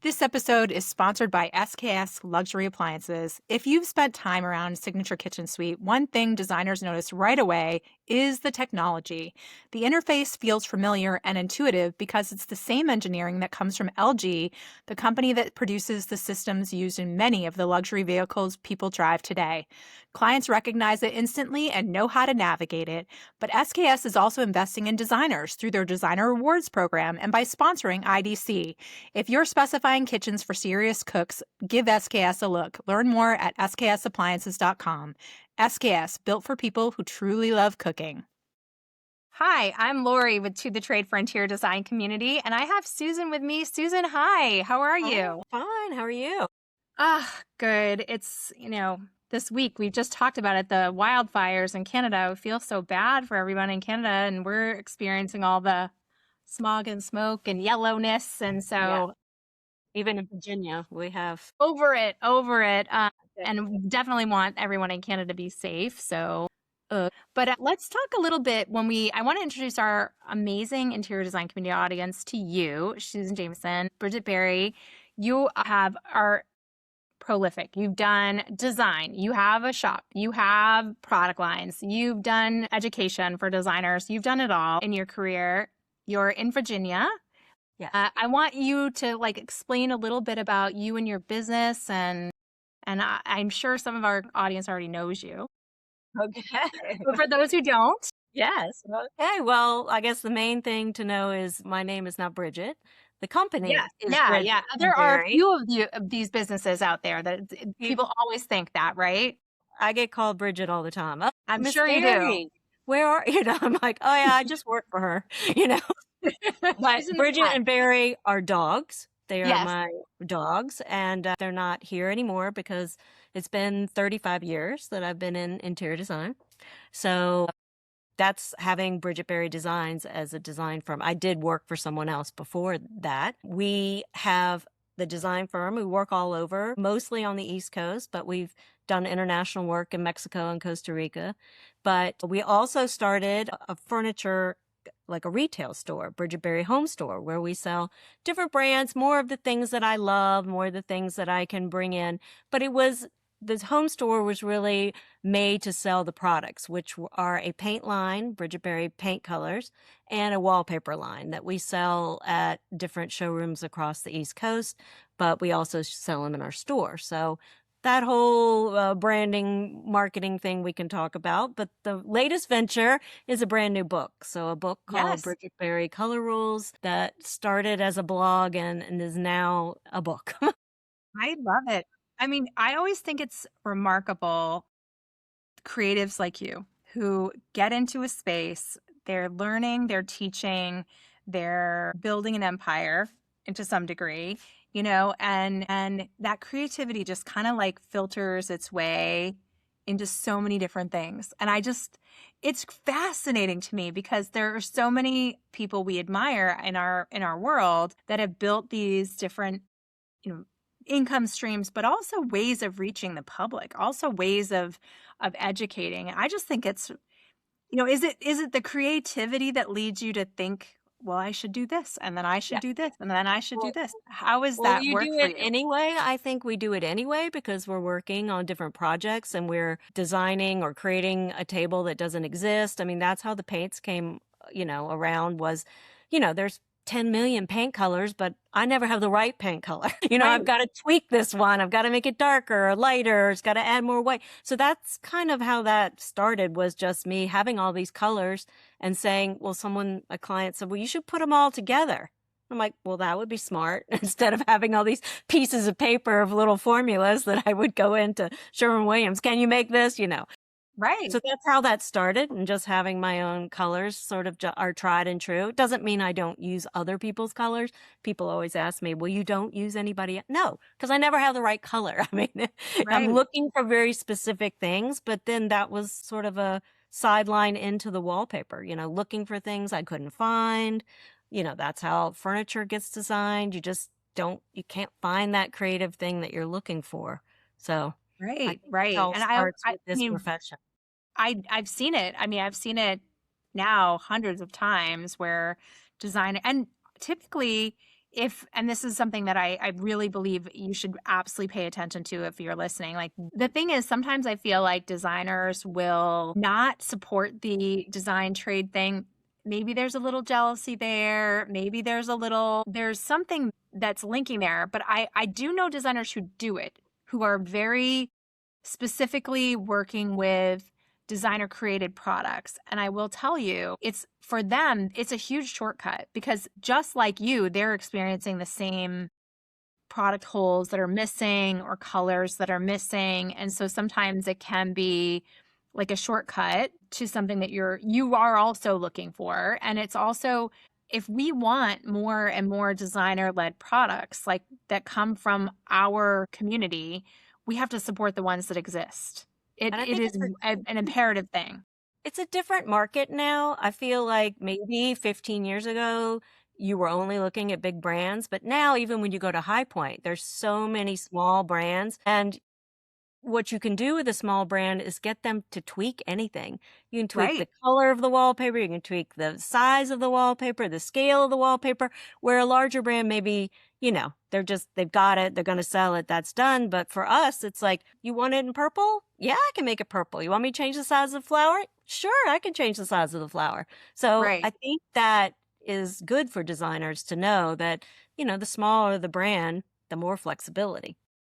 This episode is sponsored by SKS Luxury Appliances. If you've spent time around Signature Kitchen Suite, one thing designers notice right away is the technology. The interface feels familiar and intuitive because it's the same engineering that comes from LG, the company that produces the systems used in many of the luxury vehicles people drive today. Clients recognize it instantly and know how to navigate it, but SKS is also investing in designers through their Designer Rewards program and by sponsoring IDC. If you're specifying kitchens for serious cooks, give SKS a look. Learn more at sksappliances.com. SKS, built for people who truly love cooking. Hi, I'm Lori with To the Trade Frontier Design Community, and I have Susan with me. Susan, hi. How are you? Fine. How are you? Good. It's, this week we've just talked about it, the wildfires in Canada. We feel so bad for everyone in Canada, and we're experiencing all the smog and smoke and yellowness. And Yeah. so Even in Virginia, we have. over it. Okay. And we definitely want everyone in Canada to be safe. But let's talk a little bit I want to introduce our amazing interior design community audience to you, Susan Jamieson, Bridget Berry. You are prolific. You've done design, you have a shop, you have product lines, you've done education for designers, you've done it all in your career. You're in Virginia. Yes. I want you to explain a little bit about you and your business, and I'm sure some of our audience already knows you. Okay. But for those who don't, Yes. Okay. Well, I guess the main thing to know is my name is not Bridget. The company is Bridget yeah. and There are a Beari. few of these businesses out there that people always think that, right? I get called Bridget all the time. Oh, I'm Miss sure you do. Beari, where are you? Know, I'm like, oh yeah, I just work for her. You know, but She's in the Bridget back. and Barry are dogs. They are Yes. my dogs, and they're not here anymore because it's been 35 years that I've been in interior design. So that's having Bridget Berry Designs as a design firm. I did work for someone else before that. We have the design firm. We work all over, mostly on the East Coast, but we've done international work in Mexico and Costa Rica. But we also started a furniture, like a retail store, Bridget Berry Home Store, where we sell different brands, more of the things that I love, more of the things that I can bring in. But the home store was really made to sell the products, which are a paint line, Bridget Berry paint colors, and a wallpaper line that we sell at different showrooms across the East Coast, but we also sell them in our store. So that whole branding, marketing thing we can talk about. But the latest venture is a brand new book. So a book called Yes. Bridget Berry Color Rules that started as a blog and is now a book. I love it. I mean, I always think it's remarkable creatives like you who get into a space, they're learning, they're teaching, they're building an empire into some degree, and that creativity just kind of filters its way into so many different things. And it's fascinating to me because there are so many people we admire in our world that have built these different, income streams, but also ways of reaching the public, also ways of educating. I just think it's, is it the creativity that leads you to think, well, I should do this, and then I should do this, and then I should do Well, this? How is well, that you work do for it you? anyway. I think we do it anyway because we're working on different projects and we're designing or creating a table that doesn't exist. I mean, that's how the paints came, around was, there's 10 million paint colors, but I never have the right paint color. I've Right. got to tweak this one. I've got to make it darker or lighter. It's got to add more white. So that's kind of how that started, was just me having all these colors and saying, well, a client said, well, you should put them all together. I'm like, well, that would be smart. Instead of having all these pieces of paper of little formulas that I would go into Sherwin-Williams, can you make this? Right. So that's how that started, and just having my own colors sort of are tried and true. It doesn't mean I don't use other people's colors. People always ask me, well, you don't use anybody? No, because I never have the right color. I mean, I'm Right. looking for very specific things, but then that was sort of a sideline into the wallpaper, looking for things I couldn't find. That's how furniture gets designed. You can't find that creative thing that you're looking for. So I Right. think it Right. all And I, starts I with this mean, profession. I've seen it. I mean, I've seen it now hundreds of times where design, and typically and this is something that I really believe you should absolutely pay attention to if you're listening. Like, the thing is, sometimes I feel like designers will not support the design trade thing. Maybe there's a little jealousy there. Maybe there's something that's linking there. But I do know designers who do it, who are very specifically working with designer created products. And I will tell you, it's for them, it's a huge shortcut because just like you, they're experiencing the same product holes that are missing or colors that are missing. And so sometimes it can be like a shortcut to something that you are also looking for. And it's also, if we want more and more designer led products like that come from our community, we have to support the ones that exist. It, And I it think is an imperative thing. it's a different market now. I feel like maybe 15 years ago, you were only looking at big brands, but now even when you go to High Point, there's so many small brands. And what you can do with a small brand is get them to tweak anything. You can tweak Right. the color of the wallpaper, you can tweak the size of the wallpaper, the scale of the wallpaper, where a larger brand maybe, they've got it, they're going to sell it, that's done. But for us, it's like, you want it in purple? Yeah, I can make it purple. You want me to change the size of the flower? Sure, I can change the size of the flower. So I Right. think that is good for designers to know that, the smaller the brand, the more flexibility.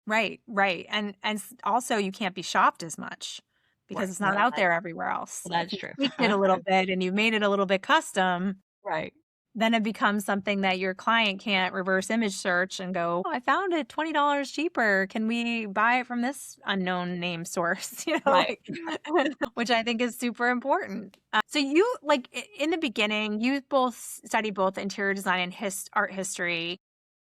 Right. Right. And also you can't be shopped as much because Right. it's not Well, out there everywhere else. If that's you true. tweaked it a little bit and you made it a little bit custom, Right. then it becomes something that your client can't reverse image search and go, "Oh, I found it $20 cheaper. Can we buy it from this unknown name source?" Right. Like, which I think is super important. So you like in the beginning, you both studied both interior design and art history.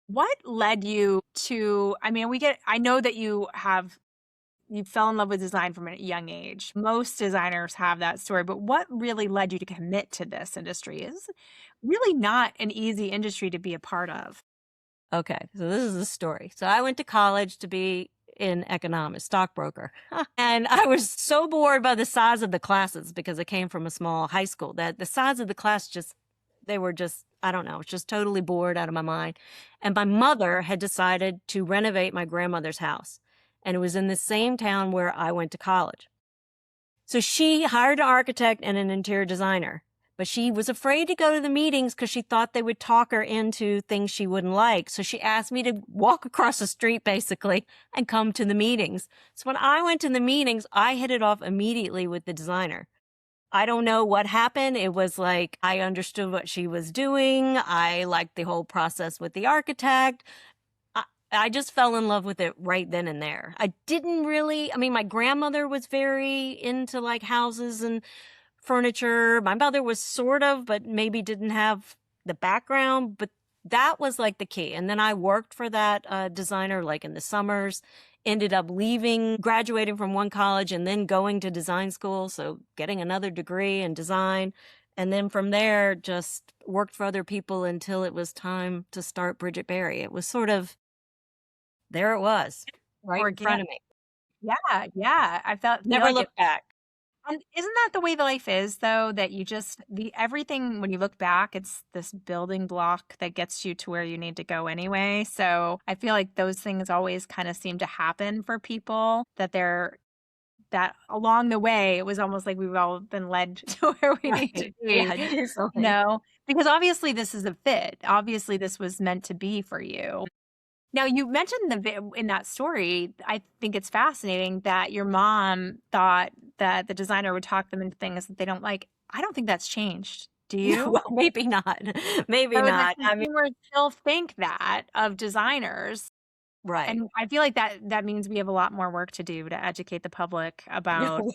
What led you to, I mean, I know that you fell in love with design from a young age. Most designers have that story, but what really led you to commit to this industry? Is really not an easy industry to be a part of. Okay. So this is the story. So I went to college to be in economics, stockbroker. And I was so bored by the size of the classes because I came from a small high school that the size of the class they were just, I don't know, just totally bored out of my mind. And my mother had decided to renovate my grandmother's house. And it was in the same town where I went to college. So she hired an architect and an interior designer, but she was afraid to go to the meetings because she thought they would talk her into things she wouldn't like. So she asked me to walk across the street basically and come to the meetings. So when I went to the meetings, I hit it off immediately with the designer. I don't know what happened. It was like I understood what she was doing. I liked the whole process with the architect. I just fell in love with it right then and there. I didn't really, I mean, my grandmother was very into like houses and furniture. My mother was sort of, but maybe didn't have the background, but that was like the key. And then I worked for that designer like in the summers, ended up leaving, graduating from one college and then going to design school. So getting another degree in design. And then from there, just worked for other people until it was time to start Bridget Berry. It was sort of, there it was, right in Organic. front of me. Yeah, yeah. Feel Never like it. looked back. And isn't that the way the life is though? That you just the everything when you look back, it's this building block that gets you to where you need to go anyway. So I feel like those things always kind of seem to happen for people that along the way, it was almost like we've all been led to where we need to Right. be. Yeah, definitely. No, because obviously this is a fit. Obviously this was meant to be for you. Now you mentioned in that story, I think it's fascinating that your mom thought that the designer would talk them into things that they don't like. I don't think that's changed. Do you? Well, maybe not. Maybe So the not. I mean, consumers still think that of designers. right. And I feel like that means we have a lot more work to do to educate the public about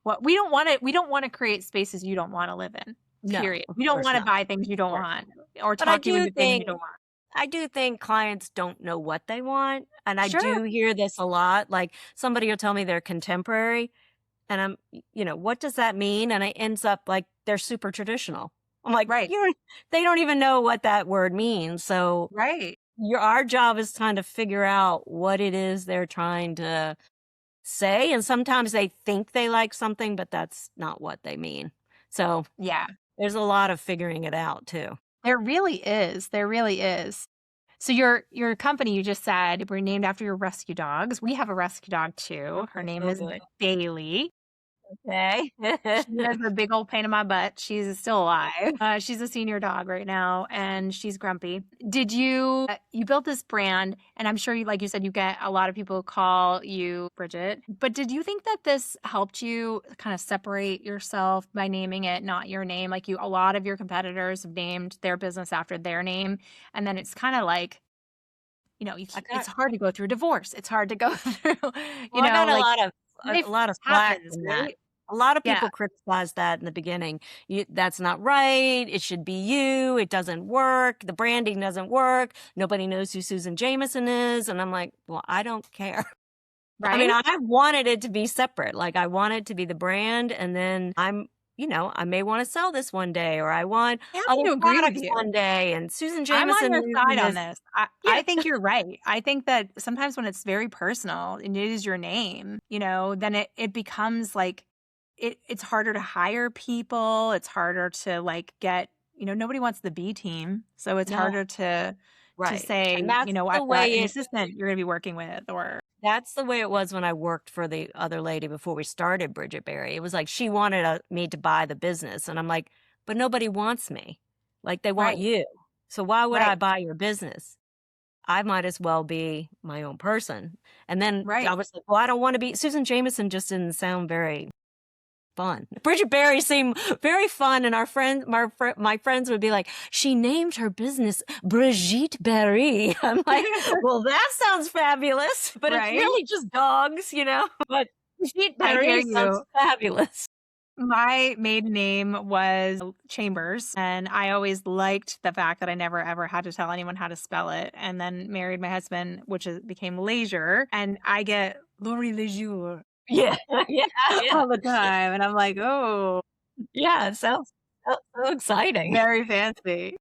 what we don't want to create spaces you don't want to live in. No, Period. of We don't course want to not. buy things you Of don't course want not. or But I talk you do into things you think don't want. I do think clients don't know what they want, and I Sure. do hear this a lot. Like somebody will tell me they're contemporary, and what does that mean? And it ends up like they're super traditional. I'm like, Right. they don't even know what that word means. So Right. our job is trying to figure out what it is they're trying to say. And sometimes they think they like something, but that's not what they mean. So Yeah. there's a lot of figuring it out too. There really is. There really is. So your company, you just said, were named after your rescue dogs. We have a rescue dog too. Her name Oh, is good. Bailey. Okay. She is a big old pain in my butt. She's still alive. She's a senior dog right now, and she's grumpy. Did you you built this brand, and I'm sure you, like you said, you get a lot of people call you Bridget. But did you think that this helped you kind of separate yourself by naming it not your name? Like a lot of your competitors have named their business after their name, and then it's kind of like, I it's got hard to go through divorce. It's hard to go through, well, I got like a life lot of flack happens, from that. right? A lot of Yeah, people criticized that in the beginning. That's not right. It should be you. It doesn't work. The branding doesn't work. Nobody knows who Susan Jamieson is. And I'm like, well, I don't care. I mean, right? I wanted it to be separate. Like I want it to be the brand, and then I may want to sell this one day, or I want I happen other to agree with products you. one day. And Susan I'm on Jameson your side on is, this. yeah, I think you're right. I think that sometimes when it's very personal and it is your name, then it becomes like it's harder to hire people. It's harder to like get, nobody wants the B team. So it's no, harder to right. say, And I've got an assistant you're gonna be working with, or that's the way it was when I worked for the other lady before we started Bridget Berry. It was like she wanted me to buy the business, and I'm like, but nobody wants me. Like they want right, you. So why would I right, buy your business? I might as well be my own person. And then I right. was like, well, I don't want to be Susan Jameson just didn't sound very fun. Bridget Berry seemed very fun, and my friends would be like, she named her business Brigitte Berry. I'm like, well, that sounds fabulous, but it's Right? really just dogs, But Brigitte I hear Berry sounds you. fabulous. My maiden name was Chambers, and I always liked the fact that I never ever had to tell anyone how to spell it. And then married my husband, became Leisure, and I get Laurie Leisure Yeah, yeah, yeah, all the time. And I'm like, oh, yeah. It sounds so exciting. very fancy.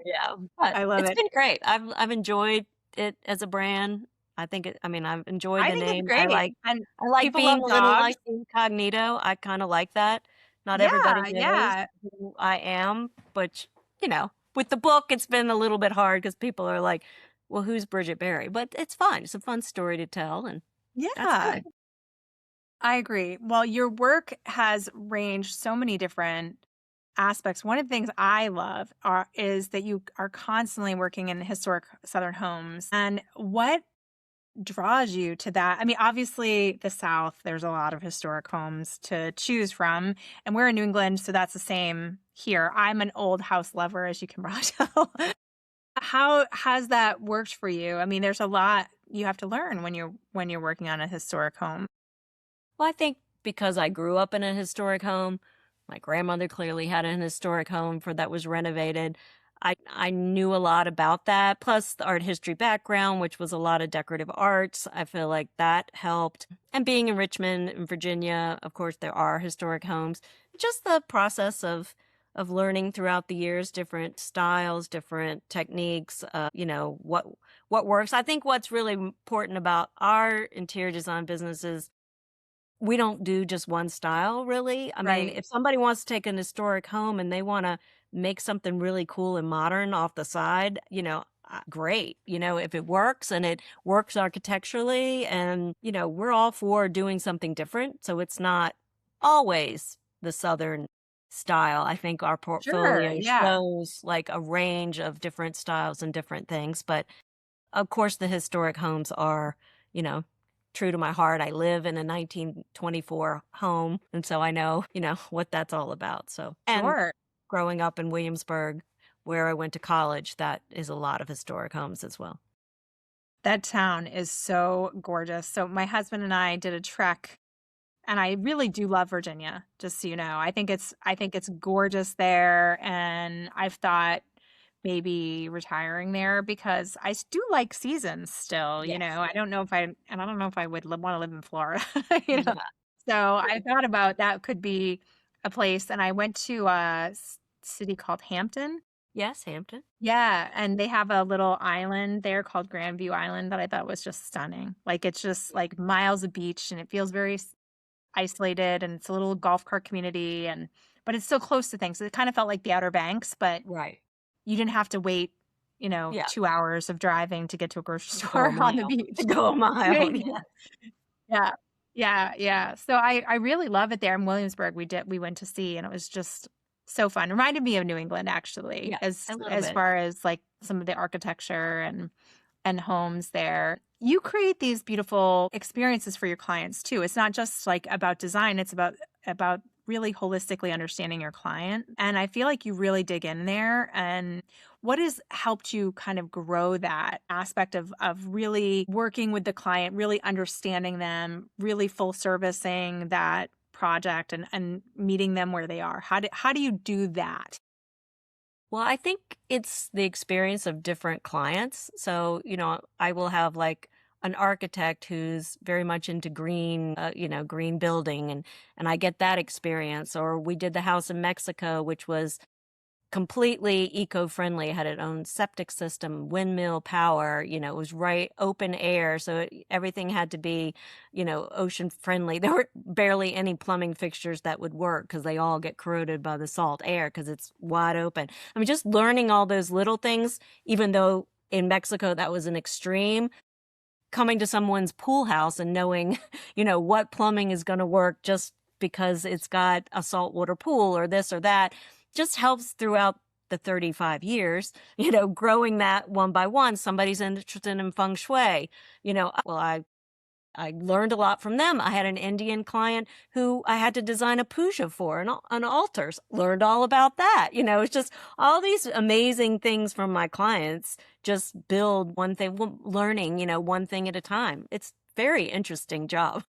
Yeah, but I love it's it. been great. I've enjoyed it as a brand. I mean, I've enjoyed I the think it's name. great. And I like people love being a little dogs. like incognito. I kind of like that. Not everybody Yeah, knows yeah, who I am, but with the book, it's been a little bit hard because people are like, "Well, who's Bridget Berry?" But it's fun. It's a fun story to tell, and that's yeah. good. I agree. Well, your work has ranged so many different aspects. One of the things I love is that you are constantly working in historic Southern homes. And what draws you to that? I mean, obviously, the South, there's a lot of historic homes to choose from. And we're in New England, so that's the same here. I'm an old house lover, as you can probably tell. How has that worked for you? I mean, there's a lot you have to learn when you're working on a historic home. Well, I think because I grew up in a historic home, my grandmother clearly had an historic home for that was renovated. I knew a lot about that, plus the art history background, which was a lot of decorative arts. I feel like that helped. And being in Richmond, in Virginia, of course, there are historic homes. Just the process of learning throughout the years, different styles, different techniques, what works. I think what's really important about our interior design businesses we don't do just one style, really. I mean, Right. if somebody wants to take an historic home and they wanna make something really cool and modern off the side, great. If it works and it works architecturally and, we're all for doing something different, so it's not always the Southern style. I think our Sure. portfolio Yeah. shows, like, a range of different styles and different things, but of course, the historic homes are, you know, true to my heart. I live in a 1924 home, and so I know, what that's all about. So, and Sure. growing up in Williamsburg, where I went to college, that is a lot of historic homes as well. That town is so gorgeous. So my husband and I did a trek, and I really do love Virginia, just so you know. I think it's gorgeous there, and I've thought maybe retiring there because do like seasons still, Yes. I don't know if I would want to live in Florida, you know. Yeah. So I thought about that could be a place, and I went to a city called Hampton. Yes, Hampton. Yeah, and they have a little island there called Grandview Island that I thought was just stunning. Like, it's just, like, miles of beach, and it feels very isolated, and it's a little golf cart community, but it's still close to things. It kind of felt like the Outer Banks, but Right. you didn't have to wait, Yeah. 2 hours of driving to get to a grocery To go a store on the mile. To beach. go a mile. Right. Yeah. Yeah. Yeah, yeah. So I really love it there in Williamsburg. We went to see, and it was just so fun. Reminded me of New England actually, Yeah. A little as bit. far as like some of the architecture and homes there. You create these beautiful experiences for your clients too. It's not just like about design, it's about really holistically understanding your client. And I feel like you really dig in there. And what has helped you kind of grow that aspect of really working with the client, really understanding them, really full servicing that project and meeting them where they are? How do you do that? Well, I think it's the experience of different clients. So, I will have like an architect who's very much into green, green building, and I get that experience. Or we did the house in Mexico, which was completely eco-friendly, had its own septic system, windmill power, it was right open air. So everything had to be, ocean friendly. There were barely any plumbing fixtures that would work because they all get corroded by the salt air because it's wide open. I mean, just learning all those little things, even though in Mexico that was an extreme, coming to someone's pool house and knowing, what plumbing is going to work just because it's got a saltwater pool or this or that just helps throughout the 35 years, growing that one by one. Somebody's interested in feng shui, well, I learned a lot from them. I had an Indian client who I had to design a puja for, an altars. Learned all about that. It's just all these amazing things from my clients. Just build one thing, learning, one thing at a time. It's very interesting job.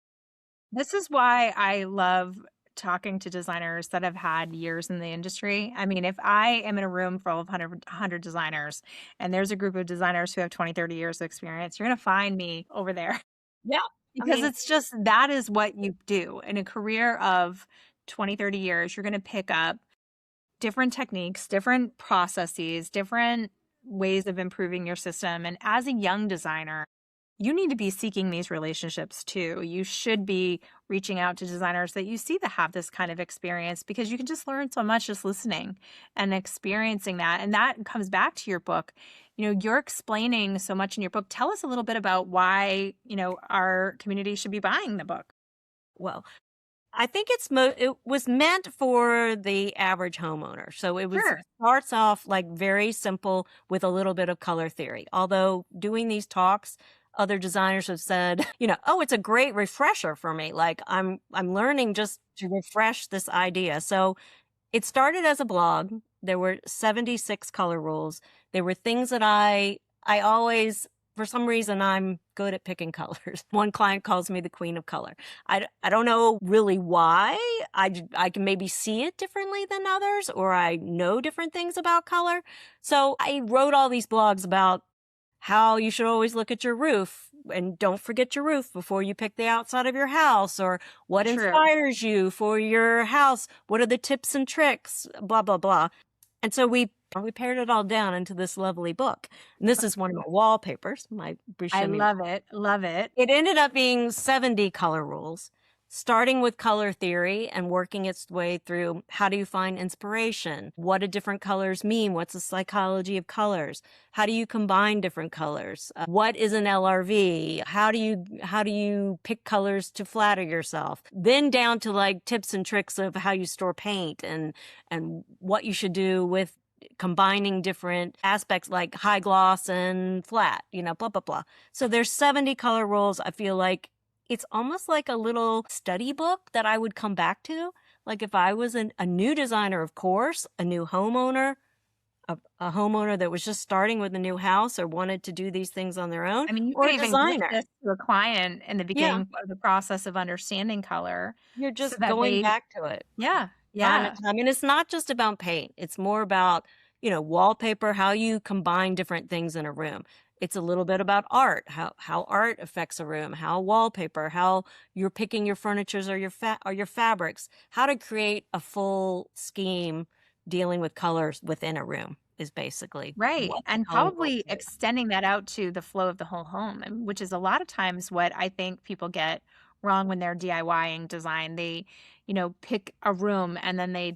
This is why I love talking to designers that have had years in the industry. I mean, if I am in a room full of 100 designers and there's a group of designers who have 20, 30 years of experience, you're going to find me over there Yeah. I because mean, it's just that is what you do in a career of 20, 30 years. You're going to pick up different techniques, different processes, different ways of improving your system. And as a young designer, you need to be seeking these relationships too. You should be reaching out to designers that you see that have this kind of experience because you can just learn so much just listening and experiencing that. And that comes back to your book. You're explaining so much in your book. Tell us a little bit about why, our community should be buying the book. well, I think it was meant for the average homeowner. So Sure. starts off like very simple with a little bit of color theory. Although doing these talks, other designers have said, oh, it's a great refresher for me. Like I'm learning just to refresh this idea. So it started as a blog. There were 76 color rules. There were things that I always, for some reason, I'm good at picking colors. One client calls me the queen of color. I don't know really why. I can maybe see it differently than others, or I know different things about color. So I wrote all these blogs about how you should always look at your roof and don't forget your roof before you pick the outside of your house, or what True. inspires you for your house. What are the tips and tricks, blah, blah, blah. And so we pared it all down into this lovely book. And this is one of my wallpapers, my I Buscemi. love it. Love it. It ended up being 70 color rules, starting with color theory and working its way through how do you find inspiration? What do different colors mean? What's the psychology of colors? How do you combine different colors? What is an LRV? How do you pick colors to flatter yourself? Then down to like tips and tricks of how you store paint and what you should do with combining different aspects like high gloss and flat, blah, blah, blah. So there's 70 color rules. I feel like it's almost like a little study book that I would come back to. Like if I was a new designer, of course, a new homeowner, a homeowner that was just starting with a new house or wanted to do these things on their own, I mean, you or could a even gift designer. this to a client in the Yeah, beginning of the process of understanding color you're so just that going they back to it. yeah, Time yeah, and time. And it's not just about paint. It's more about, wallpaper, how you combine different things in a room. It's a little bit about art, how art affects a room, how wallpaper, how you're picking your furnitures or your fabrics, how to create a full scheme dealing with colors within a room is basically right, what the and color rules probably do. extending that out to the flow of the whole home, which is a lot of times what I think people get wrong when they're DIYing design. They, pick a room and then they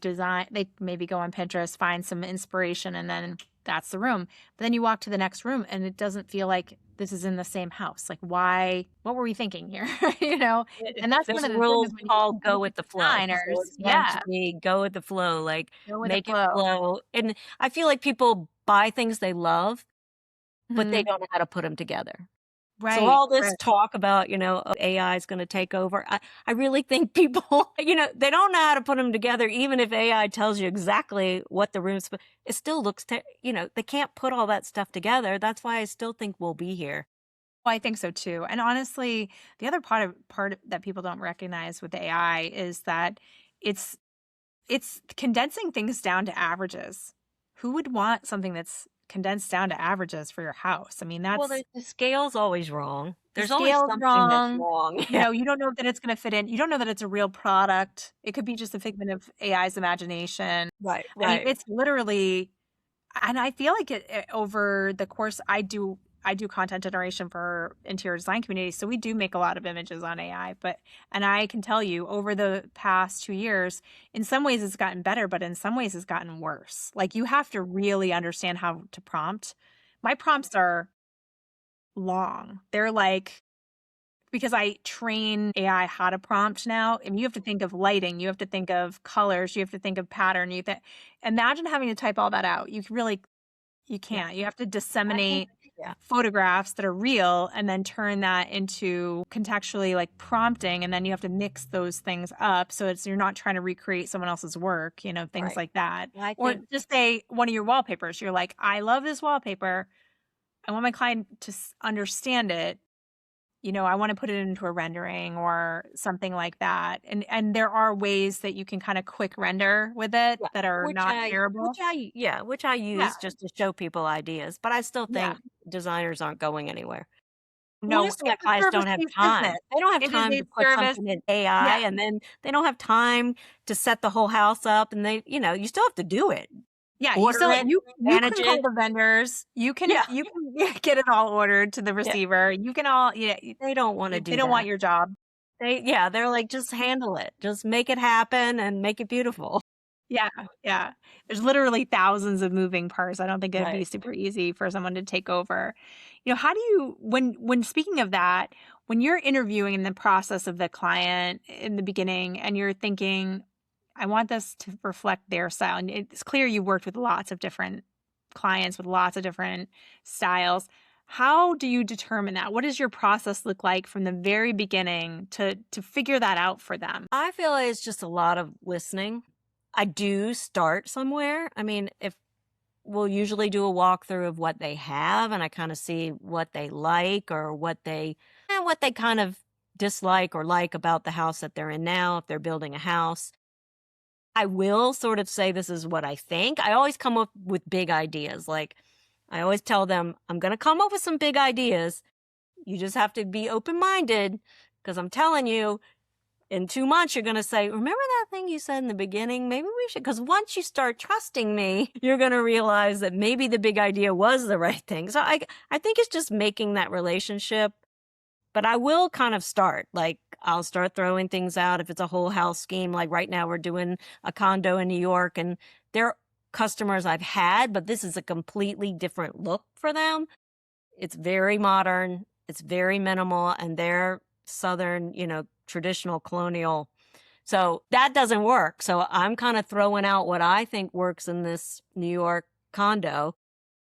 maybe go on Pinterest, find some inspiration, and then that's the room. But then you walk to the next room and it doesn't feel like this is in the same house. Like, why? What were we thinking here? And that's There's one a of the things rule when you called go work with with the flow. So designers. it's meant to Yeah, be go with the flow, like go with the make it flow. flow. And I feel like people buy things they love, but they Mhm. don't know how to put them together. So Right, all this right. talk about, oh, AI is going to take over. I really think people, they don't know how to put them together. Even if AI tells you exactly what the room's, it still looks, they can't put all that stuff together. That's why I still think we'll be here. Well, I think so too. And honestly, the other that people don't recognize with AI is that it's it's condensing things down to averages. Who would want something that's condensed down to averages for your house? I mean, Well, that's the scale's always wrong. the There's always scale's something that's wrong. wrong. Yeah. You don't know that it's going to fit in. You don't know that it's a real product. It could be just a figment of AI's imagination. Right, I mean, right. it's literally, and I feel like over the course, I do content generation for interior design communities, so we do make a lot of images on AI. And I can tell you, over the past 2 years, in some ways it's gotten better, but in some ways it's gotten worse. Like, you have to really understand how to prompt. My prompts are long. They're like, because I train AI how to prompt now, and you have to think of lighting, you have to think of colors, you have to think of pattern. Imagine having to type all that out. You Yeah. can't. You have to I think, disseminate yeah, photographs that are real and then turn that into contextually like prompting, and then you have to mix those things up so you're not trying to recreate someone else's work, things right. like that. I Or think, just say one of your wallpapers. You're like, I love this wallpaper. I want my client to understand it. I want to put it into a rendering or something like that. And there are ways that you can kind of quick render with it yeah, that are which not I, which terrible. I, yeah, which I Yeah. use just to show people ideas. But I still Yeah. think designers aren't going anywhere. No, Most of my it's a clients don't have service-based business. time. They don't have It is time a to put service. something in AI, Yeah. and then they don't have time to set the whole house up, and you still have to do it. Yeah, Order it, you manage can call it. the vendors. Yeah, You can get it all ordered to the yeah. receiver. You can all They don't wanna they do don't want that. your job. They're like, "Just handle it. Just make it happen and make it beautiful." Yeah, yeah. There's literally thousands of moving parts. I don't think it'd be Right. super easy for someone to take over. How do you when speaking of that, when you're interviewing in the process of the client in the beginning and you're thinking, I want this to reflect their style. And it's clear you worked with lots of different clients with lots of different styles. How do you determine that? What does your process look like from the very beginning to figure that out for them? I feel like it's just a lot of listening. I do start somewhere. I mean, if we'll usually do a walkthrough of what they have, and I kinda see what they like or what they kind of dislike or like about the house that they're in now, if they're building a house. I will sort of say this is what I think. I always come up with big ideas. Like, I always tell them, "I'm gonna come up with some big ideas. You just have to be open-minded, because 'cause I'm telling you, in 2 months, you're gonna say, 'Remember that thing you said in the beginning? Maybe we should.'" Because once you start trusting me, you're gonna realize that maybe the big idea was the right thing. So I think it's just making that relationship, but I will kind of start. Like, I'll start throwing things out if it's a whole house scheme. Like, right now we're doing a condo in New York, and they're customers I've had, but this is a completely different look for them. It's very modern, it's very minimal, and they're Southern, traditional colonial. So that doesn't work. So I'm kind of throwing out what I think works in this New York condo,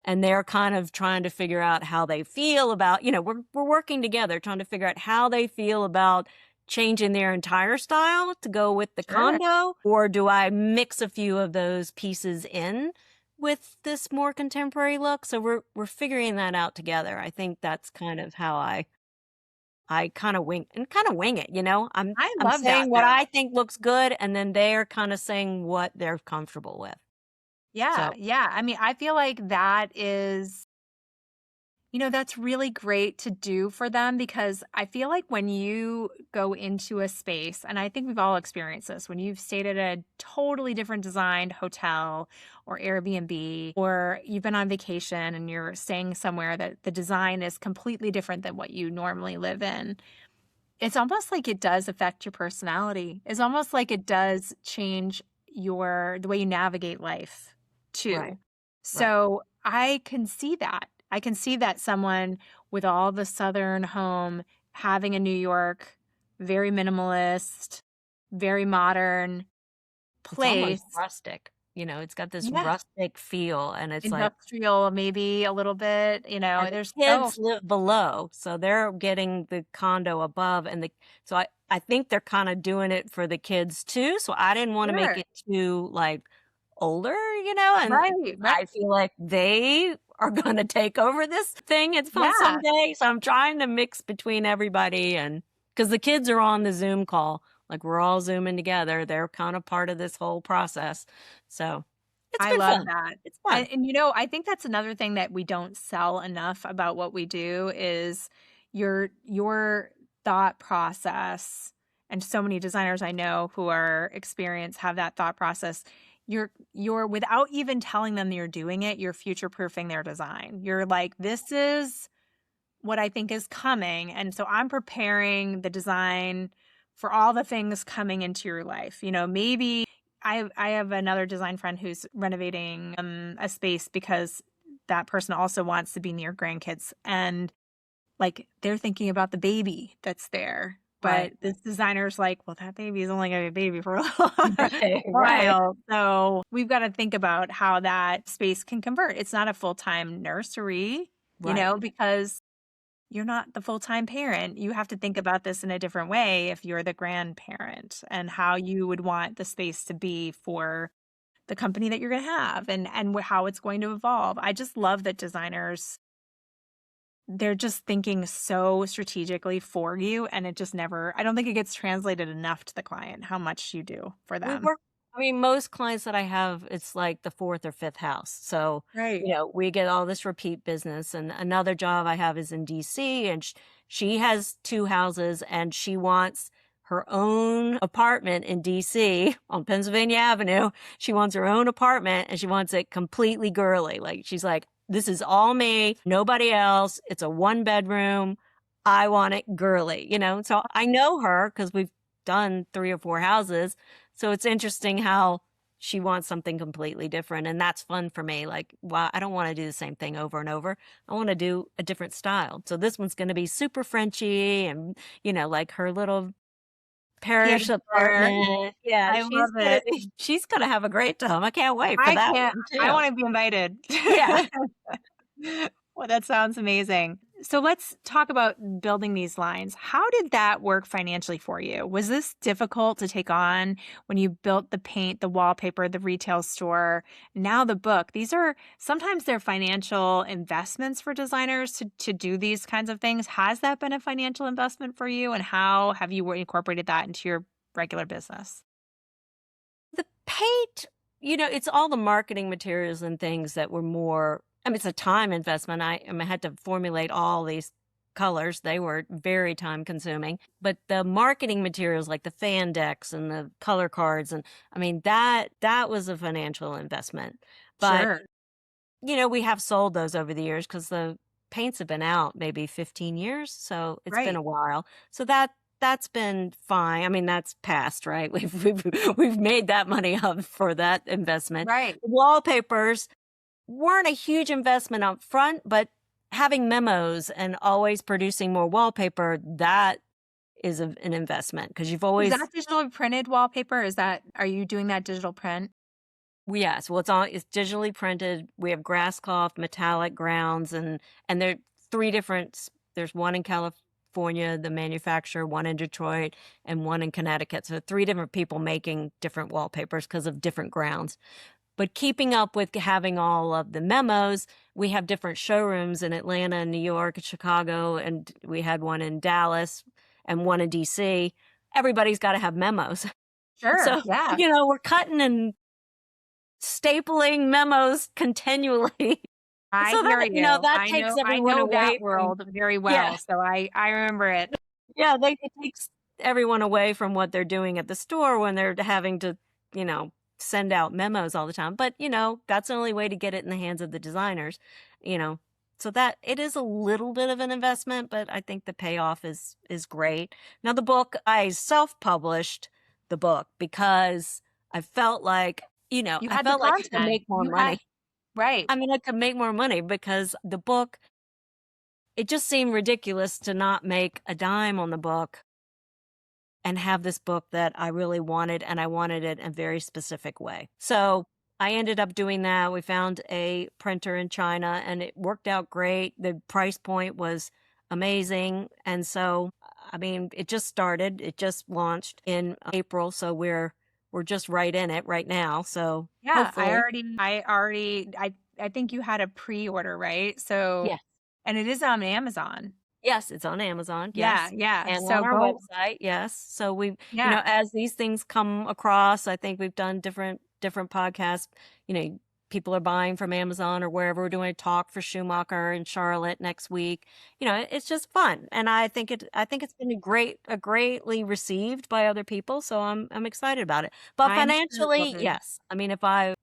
and they're kind of trying to figure out how they feel about, we're working together trying to figure out how they feel about changing their entire style to go with the Sure. condo, or do I mix a few of those pieces in with this more contemporary look? So we're figuring that out together. I think that's kind of how I kind of wing it, I I'm love that saying what though. I think looks good, and then they're kind of saying what they're comfortable with. Yeah, So yeah. I mean, I feel like that's really great to do for them because I feel like when you go into a space, and I think we've all experienced this, when you've stayed at a totally different designed hotel or Airbnb, or you've been on vacation and you're staying somewhere that the design is completely different than what you normally live in. It's almost like it does affect your personality. It's almost like it does change the way you navigate life Right. too. Right. So I can see that. I can see that someone with all the Southern home having a New York, very minimalist, very modern It's almost place. rustic. It's got this Yeah. rustic feel, and it's like, Industrial, maybe a little bit, and the there's so kids live below, so they're getting the condo above, and so I think they're kinda doing it for the kids too, so I didn't wanna make sure. it too, like, older, and Right, right. I feel like they are gonna take over this thing at some Yeah. someday, so I'm trying to mix between everybody, and because the kids are on the Zoom call, like, we're all Zooming together, they're kinda part of this whole process, so it's I been love fun. that. It's fun. And I think that's another thing that we don't sell enough about what we do is your thought process. And so many designers I know who are experienced have that thought process. You're without even telling them you're doing it, you're future proofing their design. You're like, this is what I think is coming. And so I'm preparing the design for all the things coming into your life. Maybe I have another design friend who's renovating a space because that person also wants to be near grandkids. And like they're thinking about the baby that's there. But Right. this designer's like, well, that baby is only going to be a baby for a Right, right. while. So we've got to think about how that space can convert. It's not a full time nursery, Right. because you're not the full-time parent. You have to think about this in a different way if you're the grandparent and how you would want the space to be for the company that you're going to have and how it's going to evolve. I just love that designers they're just thinking so strategically for you and it just never I don't think it gets translated enough to the client how much you do for We them. work I mean, most clients that I have, it's like the 4th or 5th house. So, Right. we get all this repeat business. And another job I have is in DC, and she has 2 houses, and she wants her own apartment in DC on Pennsylvania Avenue. She wants her own apartment, and she wants it completely girly. Like, she's like, "This is all me, nobody else. It's a 1 bedroom. I want it girly," So I know her because 'cause we've done 3 or 4 houses, so it's interesting how she wants something completely different, and that's fun for me. Like, well, I don't want to do the same thing over and over. I want to do a different style. So this one's going to be super Frenchy and, like her little parish Candy store. apartment. Yeah, I love it. she's gonna have a great time. I can't wait for that one I too. want to be invited. Yeah. Well, that sounds amazing. So let's talk about building these lines. How did that work financially for you? Was this difficult to take on when you built the paint, the wallpaper, the retail store, now the book? These are sometimes they're financial investments for designers to do these kinds of things. Has that been a financial investment for you? And how have you incorporated that into your regular business? The paint, it's all the marketing materials and things that were more. I mean, it's a time investment. I had to formulate all these colors. They were very time consuming. But the marketing materials like the fan decks and the color cards and I mean that was a financial investment. But, Sure. we have sold those over the years cuz the paints have been out maybe 15 years, so it's been Right. a while. So that's been fine. I mean, that's past, right? We've made that money up for that investment. Right. Wallpapers weren't a huge investment up front, but having memos and always producing more wallpaper, that is an investment because you've Is always. that digital printed wallpaper? Are you doing that digital print? Yes, well, it's digitally printed. We have grass cloth, metallic grounds, and there are 3 different there's one in California, the manufacturer, one in Detroit, and one in Connecticut. So 3 different people making different wallpapers because of different grounds. But keeping up with having all of the memos, we have different showrooms in Atlanta and New York and Chicago, and we had one in Dallas and one in DC. Everybody's got to have memos. Sure. So, Yeah. we're cutting and stapling memos continually. I So hear that, you. that I takes know I everyone know that away from. world very Yeah. well, so I remember it. Yeah, it takes everyone away from what they're doing at the store when they're having to, send out memos all the time. But, that's the only way to get it in the hands of the designers, you know. So that it is a little bit of an investment, but I think the payoff is great. Now the book, I self-published the book because I felt like, You I had the felt like I could content. make more You had money. right. I mean, I could make more money because the book, it just seemed ridiculous to not make a dime on the book and have this book that I really wanted, and I wanted it in a very specific way. So I ended up doing that. We found a printer in China and it worked out great. The price point was amazing. And so, I mean, it just started. It just launched in April. So we're just right in it right now. So Yeah, hopefully, I think you had a pre-order, right? So, yes. and it is on Amazon. Yes, it's on Amazon, Yeah, yes, yeah. and on So our go, website, yes. So we've, yeah. as these things come across, I think we've done different podcasts. You know, people are buying from Amazon or wherever. We're doing a talk for Schumacher in Charlotte next week. It's just fun, and I think it's been greatly received by other people. So I'm excited about it. But I'm sure it will financially, be. yes. I mean,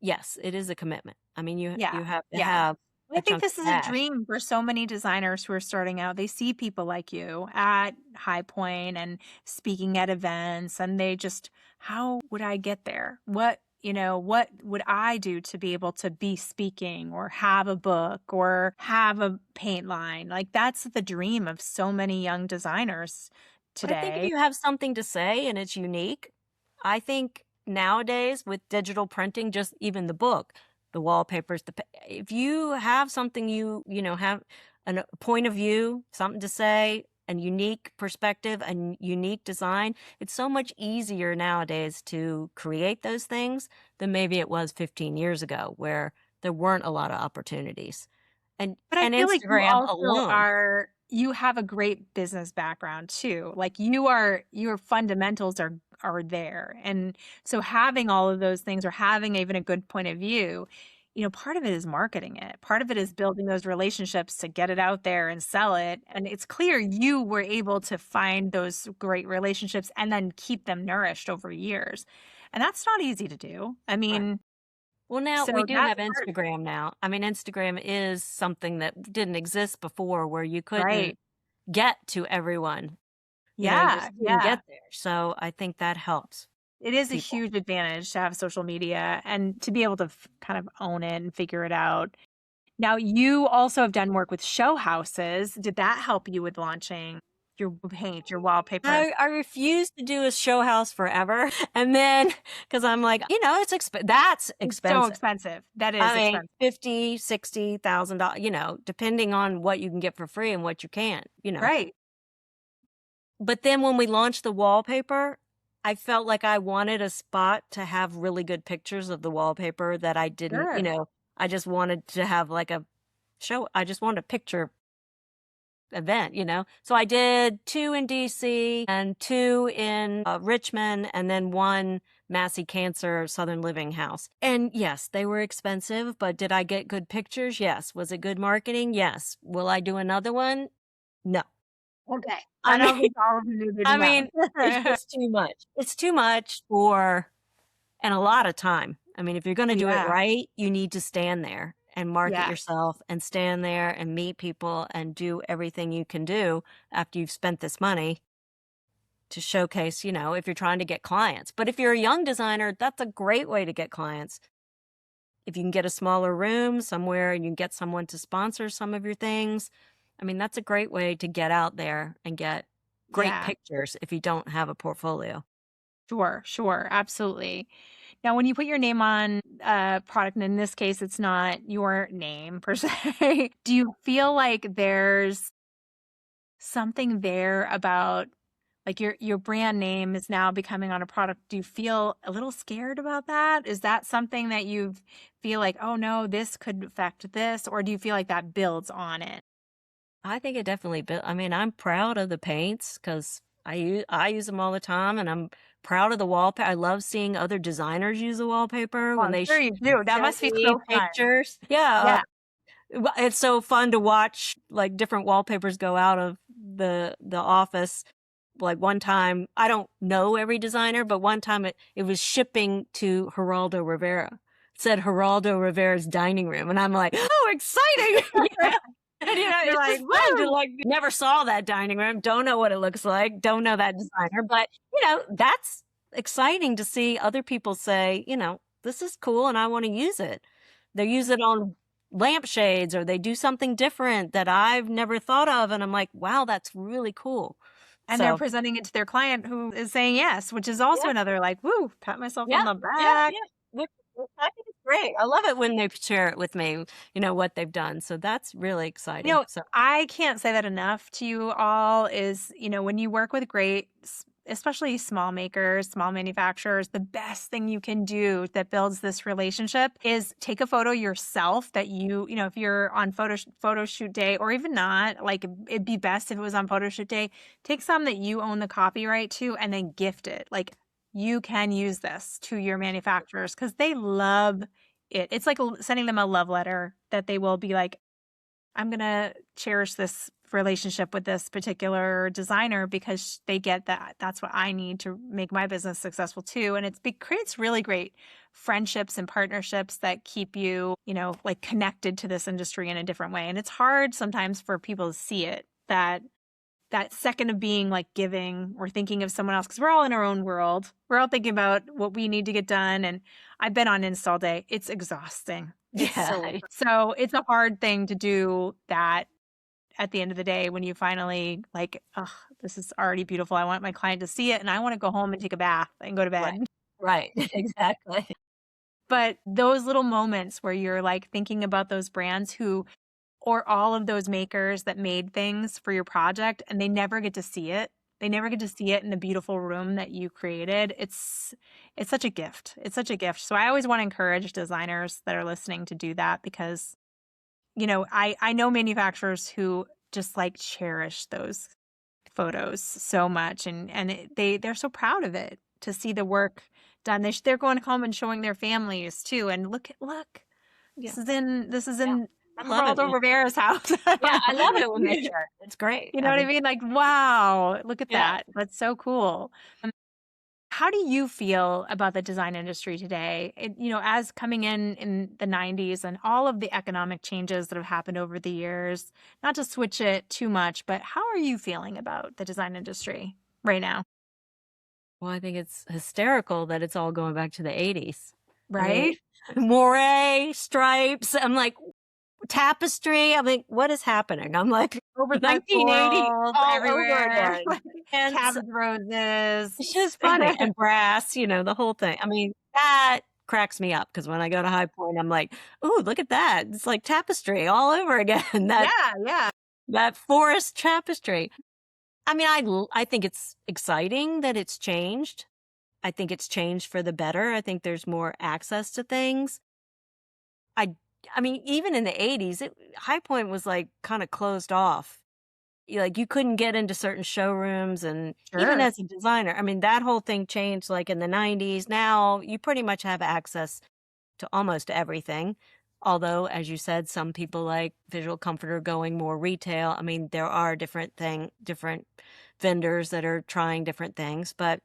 yes, it is a commitment. I mean, Yeah, you have to yeah. have I a think chunk of this is a cash. dream for so many designers who are starting out. They see people like you at High Point and speaking at events, and they just, how would I get there? What would I do to be able to be speaking or have a book or have a paint line? Like that's the dream of so many young designers But I think if today. you have something to say and it's unique, I think nowadays with digital printing, just even the book, the wallpapers, if you have something have a point of view, something to say, a unique perspective, a unique design, it's so much easier nowadays to create those things than maybe it was 15 years ago where there weren't a lot of opportunities. And But I and feel like you Instagram also alone. you have a great business background too. Like your fundamentals are there. And so having all of those things or having even a good point of view, part of it is marketing it. Part of it is building those relationships to get it out there and sell it. And it's clear you were able to find those great relationships and then keep them nourished over years. And that's not easy to do. I mean, Well, now we so do that's have part of it. Instagram now. I mean, Instagram is something that didn't exist before where you couldn't Right. get to everyone. You Yeah. just couldn't Yeah. get there. So I think that helps It is a people. huge advantage to have social media and to be able to kind of own it and figure it out. Now, you also have done work with show houses. Did that help you with launching your paint, your wallpaper? I refuse to do a show house forever. And then, because I'm like, that's It's so expensive. expensive. That I is mean, expensive. 50, $60,000, depending on what you can get for free and what you can't. Right. But then when we launched the wallpaper, I felt like I wanted a spot to have really good pictures of the wallpaper that I didn't, Sure. I just wanted to have like a show. I just wanted a picture event. So I did 2 in DC and 2 in Richmond and then 1 Massey Cancer Southern Living House. And yes, they were expensive, but did I get good pictures? Yes. Was it good marketing? Yes. Will I do another one? No. Okay. I I mean, don't think all of them needed to I know. mean, it's just too much. It's too much and a lot of time. I mean, if you're going to do it Yeah. right, you need to stand there and market Yes. yourself and stand there and meet people and do everything you can do after you've spent this money to showcase, if you're trying to get clients. But if you're a young designer, that's a great way to get clients. If you can get a smaller room somewhere and you can get someone to sponsor some of your things, I mean, that's a great way to get out there and get great Yeah. pictures if you don't have a portfolio. Sure. Sure. Absolutely. Now, when you put your name on a product, and in this case, it's not your name per se, do you feel like there's something there about like your brand name is now becoming on a product? Do you feel a little scared about that? Is that something that you feel like, oh no, this could affect this, or do you feel like that builds on it? I think it definitely built. I mean, I'm proud of the paints because I use them all the time, and I'm proud of the wallpaper. I love seeing other designers use the wallpaper Oh, when I'm they sure you do. That show must be me so fun. pictures. Yeah, Yeah. it's so fun to watch like different wallpapers go out of the office. Like one time, I don't know every designer, but one time it was shipping to Geraldo Rivera. It said Geraldo Rivera's dining room, and I'm like, oh, exciting! And, You're it's like, just fun to, "Woo!" like, never saw that dining room, don't know what it looks like, don't know that designer, but, that's exciting to see other people say, "This is cool and I wanna use it." They use it on lampshades or they do something different that I've never thought of, and I'm like, "Wow, that's really cool." And they're So, presenting it to their client who is saying yes, which is also yeah, another like, "Woo, pat myself yeah, on the yeah, back." yeah. Which I think it's great. I love it when they share it with me, what they've done, so that's really You exciting, know, so I can't say that enough to you all is, when you work with great, especially small makers, small manufacturers, the best thing you can do that builds this relationship is take a photo yourself that if you're on photo shoot day or even not, like it'd be best if it was on photo shoot day, take some that you own the copyright to and then gift it. Like you can use this to your manufacturers because they love it. It's like sending them a love letter that they will be like, I'm going to cherish this relationship with this particular designer because they get that that's what I need to make my business successful too. And it creates really great friendships and partnerships that keep you, like connected to this industry in a different way. And it's hard sometimes for people to see it that second of being like giving or thinking of someone else because we're all in our own world. We're all thinking about what we need to get done. And I've been on install day. It's exhausting. It's yeah. so it's a hard thing to do that at the end of the day when you finally like, oh, this is already beautiful. I want my client to see it and I want to go home and take a bath and go to Right. bed. Right. Exactly. But those little moments where you're like thinking about those brands who or all of those makers that made things for your project and they never get to see it. They never get to see it in the beautiful room that you created. It's such a gift. It's such a gift. So I always want to encourage designers that are listening to do that because I know manufacturers who just like cherish those photos so much and they're so proud of it to see the work done. They're going home and showing their families too and look Yeah. this is Yeah. in I love it Geraldo when Rivera's house. yeah, I love it when they share it. It's great. You know I what I mean, mean? Like, wow, look at yeah. that. That's so cool. How do you feel about the design industry today? As coming in the 90s and all of the economic changes that have happened over the years, not to switch it too much, but how are you feeling about the design industry right now? Well, I think it's hysterical that it's all going back to the 80s. I mean, Right? moire, stripes. I'm like, tapestry. I'm like, what is happening? I'm like, Oversized 1980 florals all over everywhere, again. like And cabbage roses. it's just funny. And brass, the whole thing. I mean, that cracks me up because when I go to High Point, I'm like, "Ooh, look at that. It's like tapestry all over again." That Yeah, yeah. that forest tapestry. I mean, I think it's exciting that it's changed. I think it's changed for the better. I think there's more access to things. I I mean, even in the 80s, High Point was like kind of closed off. Like you couldn't get into certain showrooms and even Sure. as a designer, I mean, that whole thing changed like in the 90s. Now you pretty much have access to almost everything. Although, as you said, some people like visual comforter going more retail. I mean, there are different vendors that are trying different things, but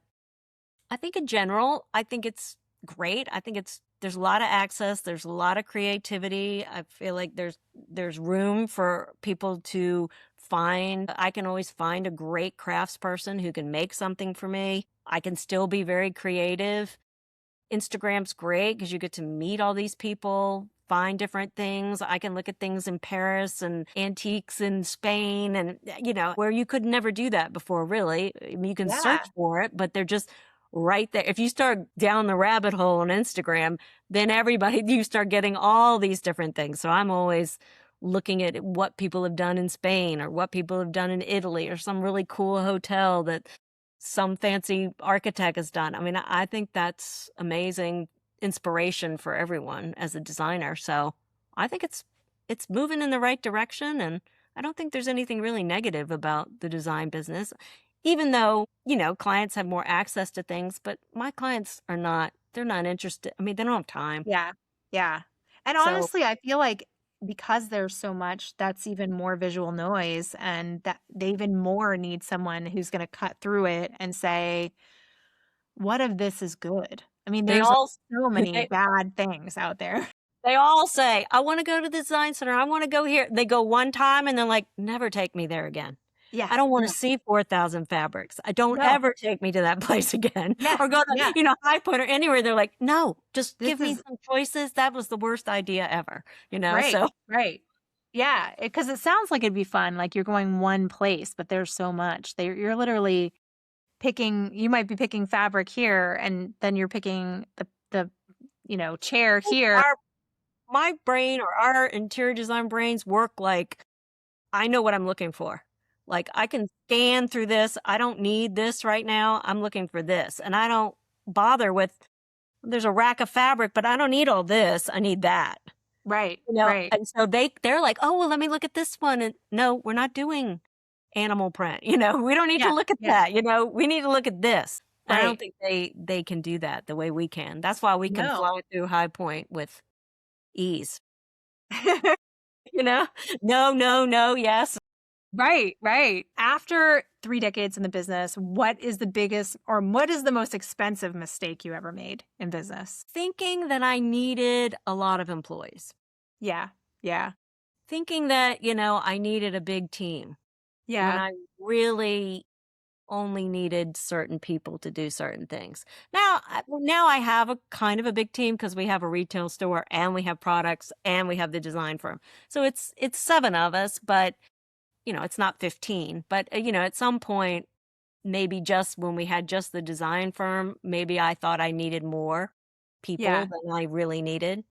I think in general, I think it's great. I think there's a lot of access, there's a lot of creativity. I feel like there's room for people to find. I can always find a great craftsperson who can make something for me. I can still be very creative. Instagram's great because you get to meet all these people, find different things. I can look at things in Paris and antiques in Spain and, where you could never do that before, really. I mean, you can Yeah. search for it, but they're just right there. If you start down the rabbit hole on Instagram, then you start getting all these different things. So I'm always looking at what people have done in Spain or what people have done in Italy or some really cool hotel that some fancy architect has done. I mean, I think that's amazing inspiration for everyone as a designer. So I think it's moving in the right direction, and I don't think there's anything really negative about the design business, even though clients have more access to things. But my clients are not. They're not interested. I mean, they don't have time. Yeah. Yeah. And So honestly, I feel like because there's so much, that's even more visual noise and that they even more need someone who's going to cut through it and say, what of this is good? I mean, they there's all so many they bad things out there. They all say, "I wanna go to the design center, I wanna go here." They go one time and they're like, "Never take me there again. Yeah. I don't wanna Yeah. see 4,000 fabrics. I don't No. ever take me to that place again." Yeah. Or go to, Yeah. High Point or anywhere. They're like, "No, just This give me is some choices. That was the worst idea ever." right. So Right. Yeah. Because it sounds like it'd be fun. Like you're going one place, but there's so much. You're literally picking, you might be picking fabric here and then you're picking the chair here. our my brain or our interior design brains work like I know what I'm looking for. Like, I can scan through this. I don't need this right now. I'm looking for this. And I don't bother with there's a rack of fabric, but I don't need all this. I need that. Right. Right. And so they're like, "Oh, well, let me look at this one." And no, we're not doing animal print. We don't need to Yeah. look at Yeah. that. We need to look at this. And I don't Right. think they can do that the way we can. That's why we can No. fly through High Point with ease. You know? No, no, no, yes. Right, right. After 3 decades in the business, what is the biggest or what is the most expensive mistake you ever made in business? Thinking that I needed a lot of employees. Yeah. Yeah. Thinking that, I needed a big team when Yeah. I really only needed certain people to do certain things. Now I have a kind of a big team because we have a retail store and we have products and we have the design firm. So it's 7 of us, but it's not 15. But at some point, maybe just when we had just the design firm, maybe I thought I needed more people Yeah. than I really needed.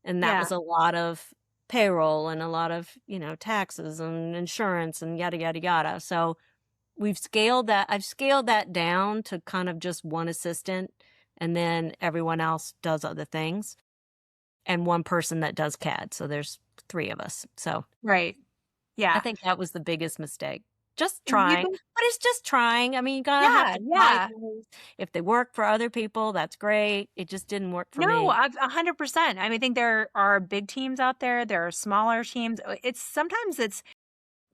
And that Yeah. was a lot of payroll and a lot of, taxes and insurance and yada, yada, yada. So I've scaled that down to kind of just one assistant and then everyone else does other things and one person that does CAD. So there's 3 of us. So Right. I Yeah. think that was the biggest mistake. Just You trying, think but it's just trying. I mean, you gotta have yeah, to try yeah. things. If they work for other people, that's great. It just didn't work for No, me. 100%. I think there are big teams out there. There are smaller teams. It's sometimes it's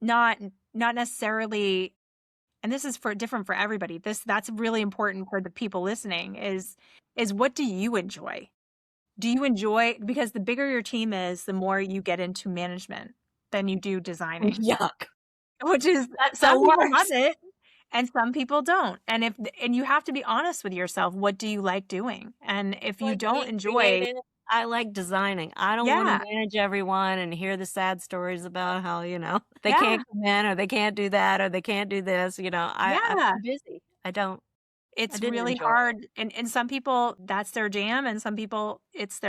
not not necessarily, and this is for different for everybody. That's really important for the people listening is what do you enjoy? Do you enjoy, because the bigger your team is, the more you get into management than you do designing, Yuck. which is That's some the people love worst. it and some people don't. And you have to be honest with yourself. What do you like doing? And if you Like don't being enjoy, creative. I like designing. I don't wanna yeah, manage everyone and hear the sad stories about how, they yeah, can't come in or they can't do that or they can't do this, I'm yeah. too busy. I It's didn't really enjoy it. hard, and some people that's their jam, and some people it's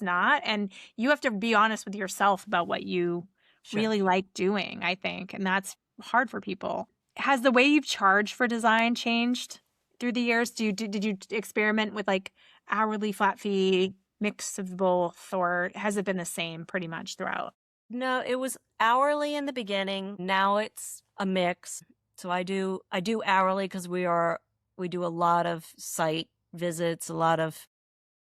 not, and you have to be honest with yourself about what you Sure. really like doing, I think, and that's hard for people. Has the way you've charged for design changed through the years? Did you experiment with, like, hourly, flat fee, mix of both, or has it been the same pretty much throughout? No, it was hourly in the beginning. Now it's a mix. So I do hourly because we do a lot of site visits, a lot of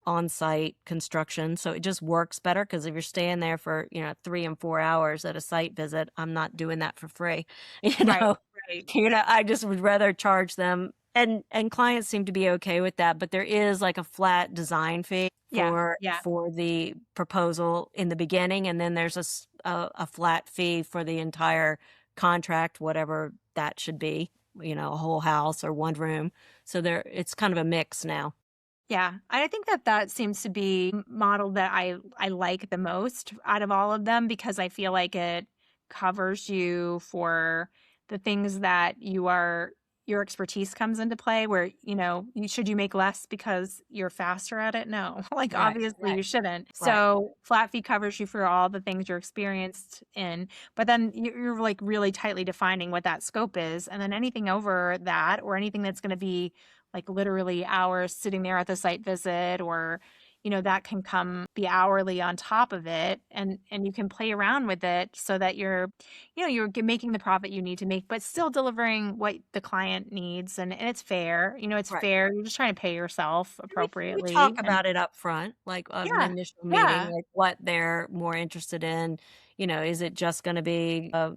on-site construction. So it just works better because if you're staying there for, 3 and 4 hours at a site visit, I'm not doing that for free. You Right, know, right. I just would rather charge them and clients seem to be okay with that, but there is like a flat design fee Yeah, for yeah. the proposal in the beginning, and then there's a flat fee for the entire contract, whatever that should be, a whole house or one room. So it's kind of a mix now. Yeah, I think that seems to be model that I like the most out of all of them because I feel like it covers you for the things that your expertise comes into play where, should you make less because you're faster at it? No. Like Right, obviously you right, shouldn't. right. So flat fee covers you for all the things you're experienced in, but then you're like really tightly defining what that scope is. And then anything over that or anything that's going to be like literally hours sitting there at the site visit or that can come be hourly on top of it and you can play around with it so that you're making the profit you need to make but still delivering what the client needs and it's fair, it's Right. fair, you're just trying to pay yourself And we talk appropriately and about it up front, like of an yeah, initial meeting, yeah, like what they're more interested in. Is it just going to be a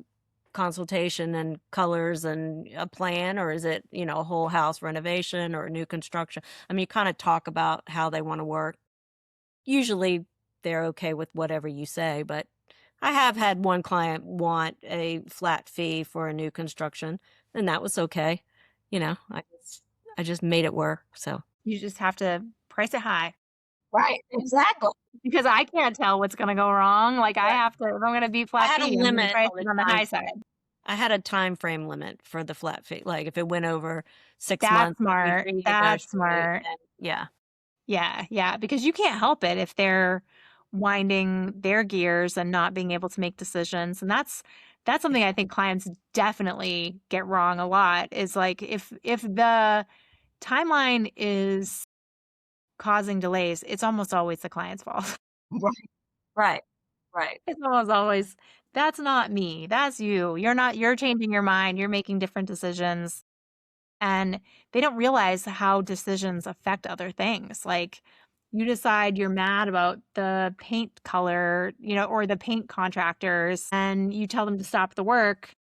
consultation and colors and a plan, or is it, a whole house renovation or new construction? I mean, you kind of talk about how they want to work. Usually they're okay with whatever you say. But I have had one client want a flat fee for a new construction, and that was okay. You know, I just made it work. So You just have to price it high right, exactly. because I can't tell what's gonna go wrong. Like, I Right. have to if I'm gonna be I flat had a fee, I'm gonna limit price on the it on the time. high side. I had a time frame limit for the flat fee. Like if it went over 6 That's months, we smart. That's renegotiate. smart. And yeah, Yeah, yeah, because you can't help it if they're winding their gears and not being able to make decisions, and that's something I think clients definitely get wrong a lot, is, like, if the timeline is causing delays, it's almost always the client's fault. right, right, right, It's almost always, "That's not me, that's you. You're changing your mind, you're making different decisions." And they don't realize how decisions affect other things. Like, you decide you're mad about the paint color, or the paint contractors, and you tell them to stop the work,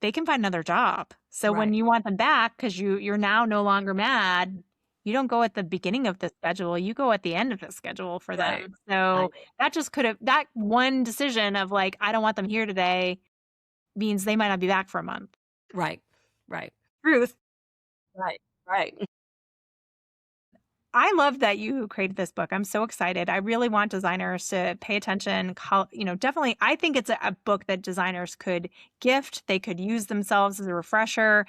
they can find another job. So when right. you want them back because you're now no longer mad, you don't go at the beginning of the schedule, you go at the end of the schedule for Right. them. I So know. that one decision of, like, I don't want them here today, means they might not be back for a month. Right, right, Truth. right, right. I love that you created this book. I'm so excited. I really want designers to pay attention. Definitely, I think it's a book that designers could gift. They could use themselves as a refresher.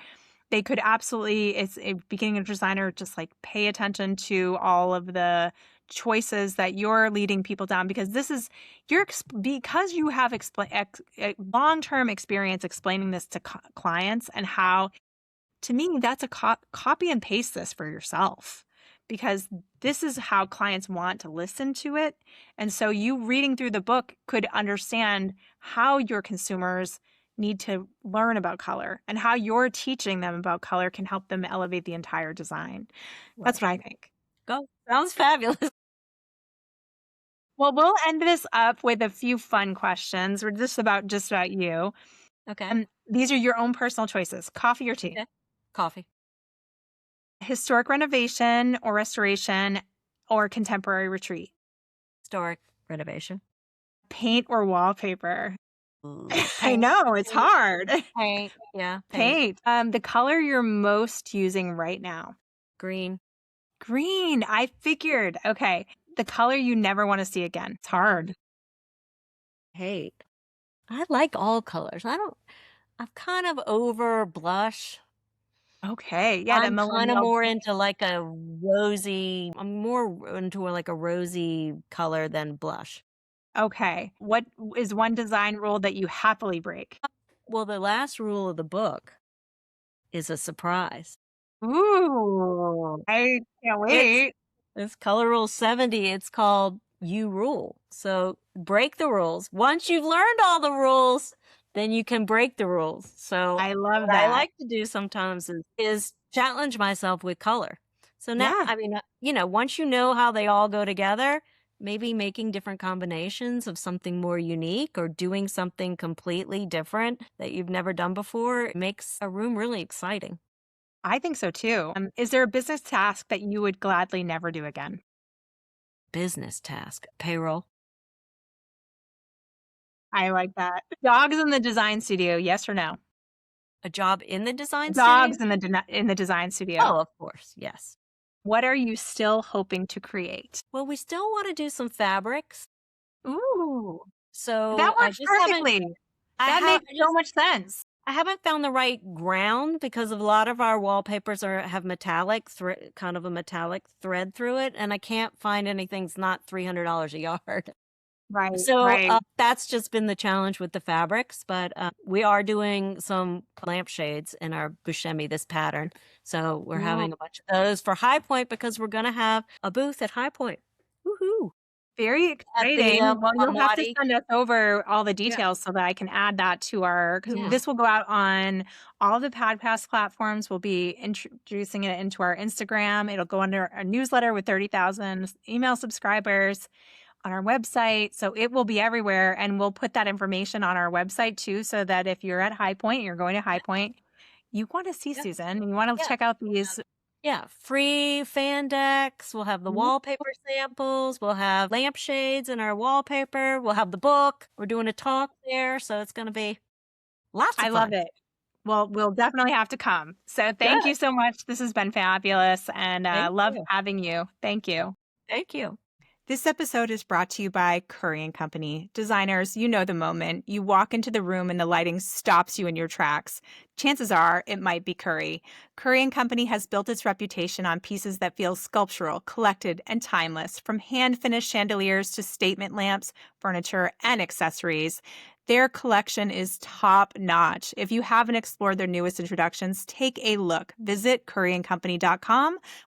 They could absolutely, it's a beginning of designer, just like pay attention to all of the choices that you're leading people down, because because you have long-term experience explaining this to clients, and how, to me, that's a copy and paste this for yourself, because this is how clients want to listen to it. And so you reading through the book could understand how your consumers need to learn about color, and how you're teaching them about color can help them elevate the entire design. That's Right. what I think. Go. Sounds fabulous. Well, we'll end this up with a few fun questions. We're just about you. Okay. And these are your own personal choices: coffee or tea, Okay. Coffee. historic renovation or restoration, or contemporary retreat, Historic renovation. paint or wallpaper. Ooh, I paint. know, it's Paint. hard. Paint. Yeah, paint. Paint. The color you're most using right now. Green. Green. I figured. Okay. The color you never want to see again. It's hard. Hate. I like all colors. I'm kind of over blush. Okay. Yeah, the I'm kind of millennial. more into like a rosy, I'm more into like a rosy color than blush. Okay. What is one design rule that you happily break? Well, the last rule of the book is a surprise. Ooh, I can't It's wait. it's color rule 70. It's called you rule. So break the rules. Once you've learned all the rules, then you can break the rules. So I love what I that. like to do sometimes is challenge myself with color. So now, Yeah. I mean, once you know how they all go together, maybe making different combinations of something more unique or doing something completely different that you've never done before makes a room really exciting. I think so too. Is there a business task that you would gladly never do again? Business task, payroll. I like that. Dogs in the design studio, yes or no? A job in the design studio? Dogs in the design studio. Oh, of course, yes. What are you still hoping to create? Well, we still want to do some fabrics. Ooh, So that works perfectly. That makes so much sense. I haven't found the right ground because a lot of our wallpapers have metallic kind of a metallic thread through it, and I can't find anything that's not $300 a yard. Right, So right. that's just been the challenge with the fabrics, but we are doing some lampshades in our Buscemi, this pattern. So we're Ooh, having a bunch of those for High Point because we're going to have a booth at High Point. Woohoo! very At the exciting. Well, you'll have to Amati. send us over all the Yeah. details so that I can add that to because Yeah. this will go out on all the podcast platforms. We'll be introducing it into our Instagram. It'll go under a newsletter with 30,000 email subscribers, on our website. So it will be everywhere. And we'll put that information on our website too, so that if you're at High Point, you're going to High Point, you want to see Yeah. Susan, and you want to Yeah. check out these. Yeah, free fan decks. We'll have the Ooh, wallpaper samples. We'll have lampshades in our wallpaper. We'll have the book. We're doing a talk there, so it's going to be lots I of love fun. it. Well, we'll definitely have to come. So thank Good. you so much. This has been fabulous and Thank love you. having you. Thank you. Thank you. This episode is brought to you by Curry and Company. Designers, you know the moment. You walk into the room and the lighting stops you in your tracks. Chances are it might be Curry. Curry and Company has built its reputation on pieces that feel sculptural, collected, and timeless, from hand-finished chandeliers to statement lamps, furniture, and accessories. Their collection is top-notch. If you haven't explored their newest introductions, take a look. Visit curryandcompany.com,